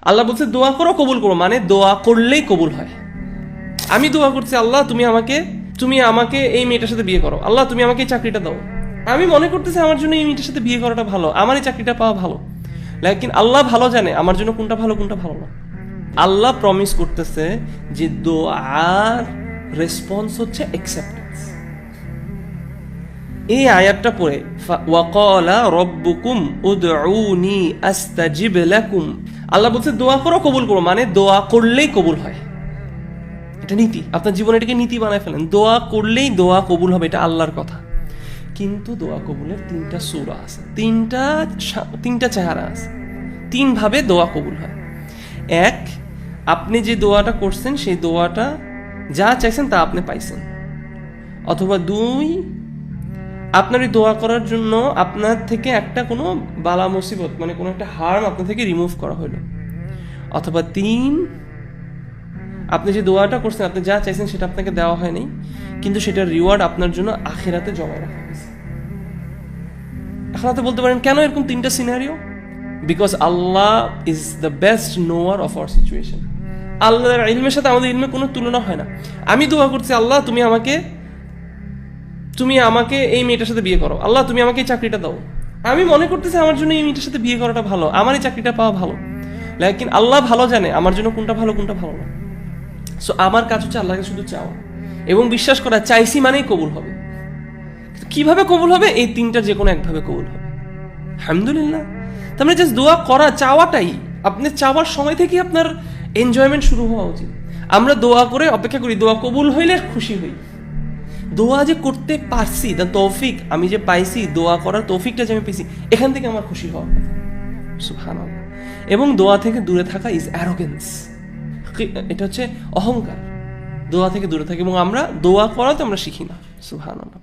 আল্লাহ বলছে দোয়া করো কবুল করো, মানে দোয়া করলেই কবুল হয়। আমি দোয়া করছি আল্লাহ তুমি আমাকে এই মেয়েটার সাথে বিয়ে করো, আল্লাহ তুমি আমাকে এই চাকরিটা দাও। আমি মনে করতেছি আমার জন্য এই মেয়েটার সাথে বিয়ে করাটা ভালো, আমার এই চাকরিটা পাওয়া ভালো, লেকিন আল্লাহ ভালো জানে আমার জন্য কোনটা ভালো কোনটা ভালো না। আল্লাহ প্রমিস করতেছে যে দোয়ার রেসপন্স হচ্ছে অ্যাকসেপ্টেন্স। এই আয়াতটা পড়ে ওয়াকালা রব্বুকুম উদউনি আস্তাজিব লাকুম, আল্লাহ বলছে দোয়া করো কবুল করো, মানে দোয়া করলেই কবুল হয়। এটা নীতি, আপনার জীবনে এটাকে নীতি বানায় ফেলেন, দোয়া করলেই দোয়া কবুল হবে, এটা আল্লাহর কথা। কিন্তু দোয়া কবুলের তিনটা সূরা আছে, তিনটা চেহারা আছে, তিন ভাবে দোয়া কবুল হয়। এক, আপনি যে দোয়াটা করছেন সেই দোয়াটা যা চাইছেন তা আপনি পাইছেন। অথবা দুই, আপনার এই দোয়া করার জন্য আপনার থেকে একটা কোনো বালা মুসিবত, মানে কোনো একটা হার্ম আপনার থেকে রিমুভ করা হলো। অথবা তিন, আপনি যে দোয়াটা করছেন আপনি যা চাইছেন সেটা আপনাকে দেওয়া হয়নি, কিন্তু সেটার রিওয়ার্ড আপনার জন্য আখিরাতে জমা রাখা হয়েছে। এখন আপনি বলতে পারেন কেন এরকম তিনটা scenario? Because Allah is the best knower of our situation. আল্লাহর ইলমের সাথে আমাদের ইলমের কোনো তুলনা হয় না। আমি দোয়া করছি আল্লাহ তুমি আমাকে এই মেয়েটার সাথে বিয়ে করো, আল্লাহ তুমি আমাকে এই চাকরিটা দাও। আমি মনে করতেছি আমার জন্য এই মেয়েটার সাথে বিয়ে করাটা ভালো, আমার এই চাকরিটা পাওয়া ভালো, লেকিন আল্লাহ ভালো জানে আমার জন্য কোনটা ভালো কোনটা ভালো না। সো আমার কাজ হচ্ছে আল্লাহকে শুধু চাওয়া এবং বিশ্বাস করা চাইছি মানেই কবুল হবে। কিভাবে কবুল হবে? এই তিনটার যে কোনো একভাবে কবুল হবে, আলহামদুলিল্লাহ। তার মানে জাস্ট দোয়া করা, চাওয়াটাই, আপনি চাওয়ার সময় থেকেই আপনার এনজয়মেন্ট শুরু হওয়া উচিত। আমরা দোয়া করে অপেক্ষা করি দোয়া কবুল হইলে খুশি হই। দোয়া যে করতে পারছি, দ্য তৌফিক আমি যে পাইছি, দোয়া করার তৌফিকটা যে আমি পেয়েছি, এখান থেকে আমার খুশি হওয়ার কথা, সুবহানাল্লাহ। এবং দোয়া থেকে দূরে থাকা ইজ অ্যারোগেন্স, এটা হচ্ছে অহংকার। দোয়া থেকে দূরে থাকি এবং আমরা দোয়া করা তো আমরা শিখি না, সুবহানাল্লাহ।